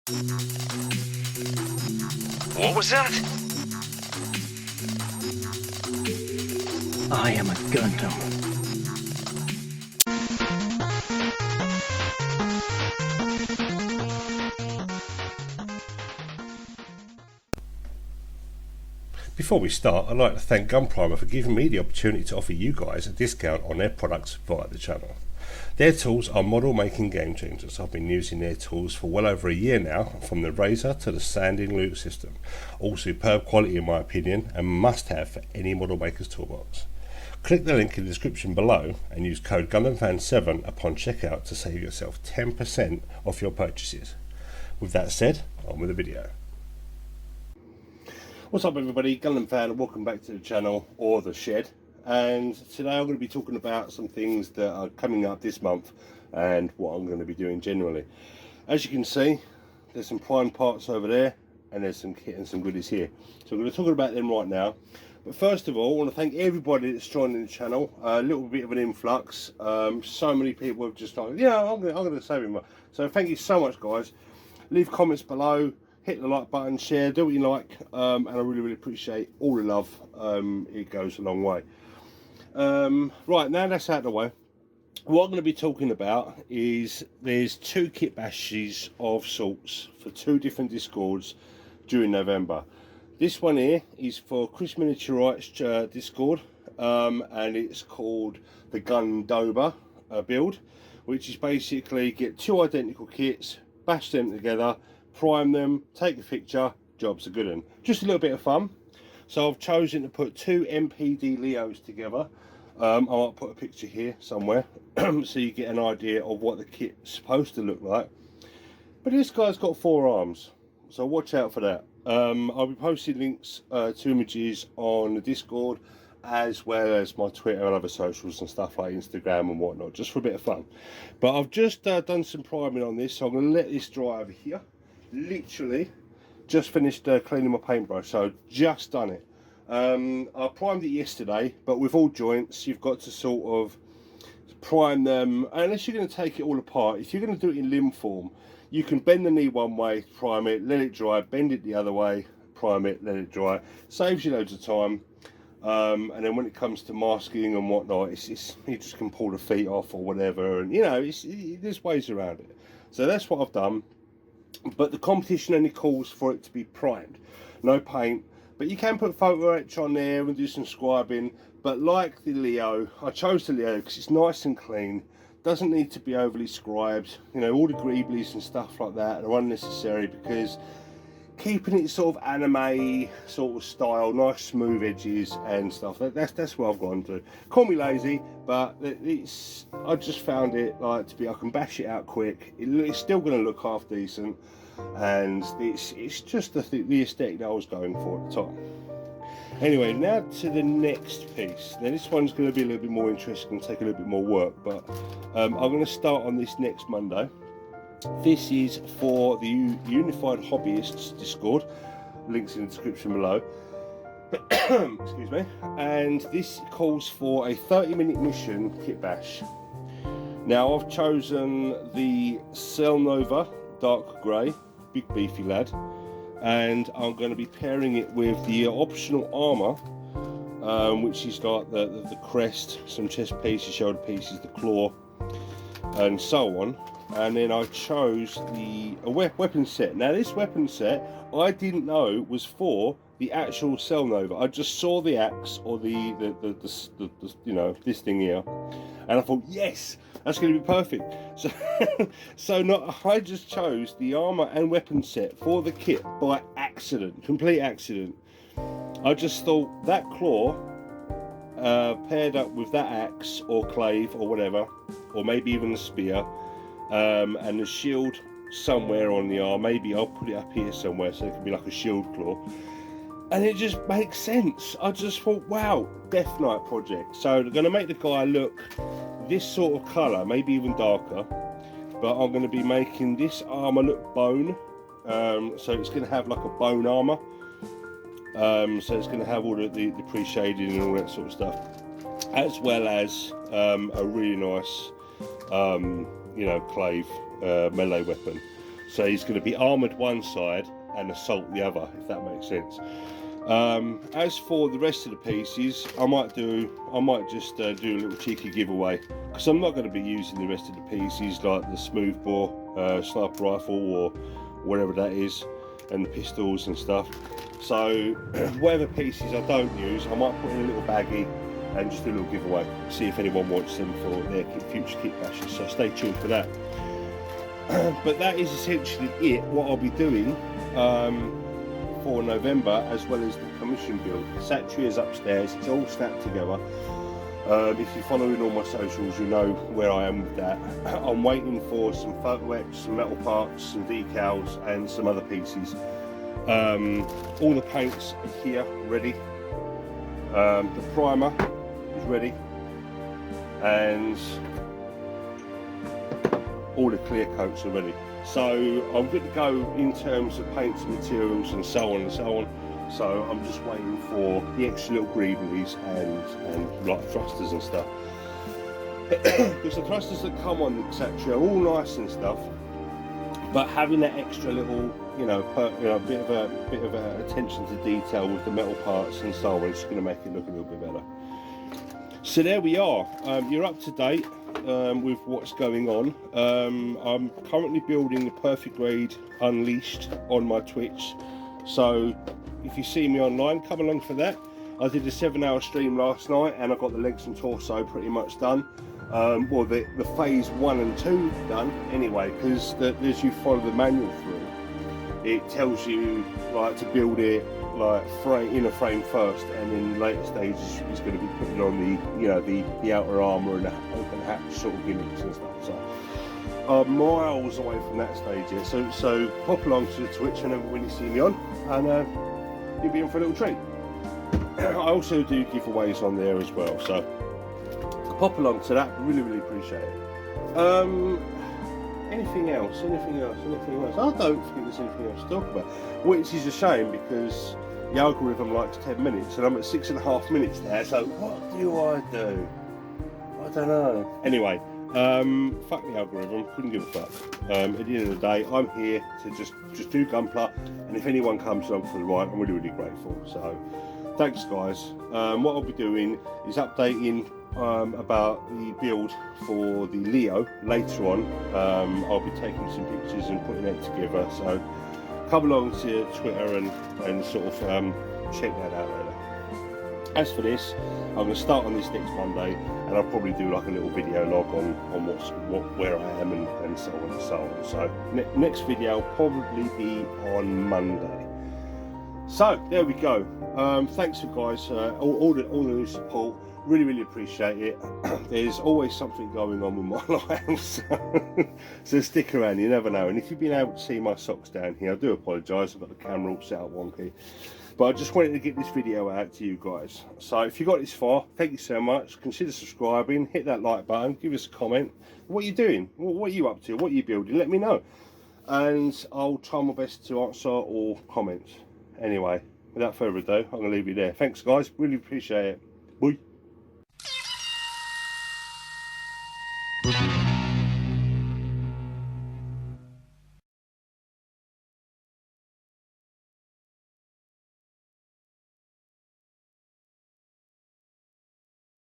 What was that? I am a Gundam. Before we start, I'd like to thank Gunpla for giving me the opportunity to offer you guys a discount on their products via the channel. Their tools are model making game changers. I've been using their tools for well over a year now, from the razor to the sanding loop system. All superb quality in my opinion, and must have for any model maker's toolbox. Click the link in the description below and use code GundamFan7 upon checkout to save yourself 10% off your purchases. With that said, on with the video. What's up everybody, GundamFan, welcome back to the channel, or the shed. And today I'm going to be talking about some things that are coming up this month and what I'm going to be doing generally. As you can see, there's some prime parts over there and there's some kit and some goodies here. So I'm going to talk about them right now. But first of all, I want to thank everybody that's joining the channel. A little bit of an influx. So many people have just like, yeah, I'm going to save him. So thank you so much guys. Leave comments below. Hit the like button, share, do what you like, and I really appreciate all the love. It goes a long way. Right, now that's out of the way, what I'm going to be talking about is there's two kit bashes of sorts for two different discords during November. This one here is for Chris Miniaturites Discord, and it's called the Gundam build, which is basically get two identical kits, bash them together, prime them, take a picture, job's a good one. Just a little bit of fun. So I've chosen to put two MPD Leos together. I might put a picture here somewhere so you get an idea of what the kit's supposed to look like. But this guy's got 4 arms, so watch out for that. I'll be posting links to images on the Discord, as well as my Twitter and other socials and stuff like Instagram and whatnot, just for a bit of fun. But I've just done some priming on this, so I'm going to let this dry over here. Literally just finished cleaning my paintbrush, so just done it. I primed it yesterday, but with all joints you've got to sort of prime them, unless you're going to take it all apart. If you're going to do it in limb form, you can bend the knee one way, prime it, let it dry, bend it the other way, prime it, let it dry. Saves you loads of time. And then when it comes to masking and whatnot, it's you just can pull the feet off or whatever, and you know, there's ways around it. So that's what I've done. But the competition only calls for it to be primed, no paint. But you can put photo etch on there and do some scribing. But like the Leo, I chose the Leo because it's nice and clean, doesn't need to be overly scribed. You know, all the greeblies and stuff like that are unnecessary, because keeping it sort of anime sort of style, nice smooth edges and stuff, that's what I've gone to. Call me lazy, but I just found it like to be, I can bash it out quick, it's still going to look half decent, and it's just the aesthetic that I was going for at the time. Anyway, now to the next piece. Now this one's going to be a little bit more interesting and take a little bit more work, but I'm going to start on this next Monday. This is for the Unified Hobbyists Discord, links in the description below. Excuse me. And this calls for a 30-minute mission kit bash. Now I've chosen the Cell Nova Dark Grey, big beefy lad, and I'm going to be pairing it with the optional armour, which is like the crest, some chest pieces, shoulder pieces, the claw, and so on. And then I chose the weapon set. Now this weapon set I didn't know was for the actual Cell Nova. I just saw the axe, or the you know, this thing here, and I thought, yes, that's going to be perfect. So I just chose the armor and weapon set for the kit by accident, complete accident. I just thought that claw paired up with that axe or clave or whatever, or maybe even a spear. And the shield somewhere on the arm. Maybe I'll put it up here somewhere so it can be like a shield claw, and it just makes sense. I just thought, wow, Death Knight project. So they're going to make the guy look this sort of colour, maybe even darker, but I'm going to be making this armour look bone, so it's going to have like a bone armour, so it's going to have all the pre-shading and all that sort of stuff, as well as a really nice you know, clave melee weapon. So he's going to be armoured one side and assault the other, if that makes sense. As for the rest of the pieces, I might just do a little cheeky giveaway, because I'm not going to be using the rest of the pieces, like the smoothbore sniper rifle or whatever that is, and the pistols and stuff. So whatever pieces I don't use, I might put in a little baggie and just do a little giveaway, see if anyone wants them for their future kit bashes. So stay tuned for that. But that is essentially it, what I'll be doing for November, as well as the commission build. The Satchel is upstairs, it's all snapped together. If you're following all my socials, you know where I am with that. I'm waiting for some photo etch, some metal parts, some decals and some other pieces. All the paints are here, ready. The primer is ready, and all the clear coats are ready. So I'm good to go in terms of paints and materials and so on and so on. So I'm just waiting for the extra little greeblies and like thrusters and stuff. Because the thrusters that come on the Satchel are all nice and stuff, but having that extra little, bit of a attention to detail with the metal parts and so on, it's going to make it look a little bit better. So there we are. You're up to date with what's going on. I'm currently building the Perfect Grade Unleashed on my Twitch. So if you see me online, come along for that. I did a 7-hour stream last night and I got the legs and torso pretty much done. Well, the phase 1 and 2 done anyway, because as you follow the manual through, it tells you like to build it like in a frame first, and in later stages it's going to be putting on the outer armour and the open hatch sort of gimmicks and stuff. So miles away from that stage yet. So pop along to the Twitch and when you see me on, and you'll be in for a little treat. I also do giveaways on there as well, so pop along to that. Really appreciate it. Anything else? I don't think there's anything else to talk about, which is a shame, because the algorithm likes 10 minutes and I'm at 6.5 minutes now, so what do? I don't know. Anyway, fuck the algorithm, couldn't give a fuck. At the end of the day, I'm here to just do gunpla, and if anyone comes along for the ride, I'm really grateful. So thanks guys. What I'll be doing is updating about the build for the Leo later on. I'll be taking some pictures and putting that together, so come along to Twitter and sort of check that out later. As for this, I'm going to start on this next Monday, and I'll probably do like a little video log on where I am and so on and so on. So next video will probably be on Monday. So there we go. Thanks for guys, all the new support. Really appreciate it. There's always something going on with my life, so stick around, you never know. And if you've been able to see my socks down here, I do apologise, I've got the camera all set up wonky, but I just wanted to get this video out to you guys. So if you got this far, thank you so much. Consider subscribing, hit that like button, give us a comment. What are you doing? What are you up to? What are you building? Let me know, and I'll try my best to answer all comments. Anyway, without further ado, I'm going to leave you there. Thanks guys, really appreciate it. Bye.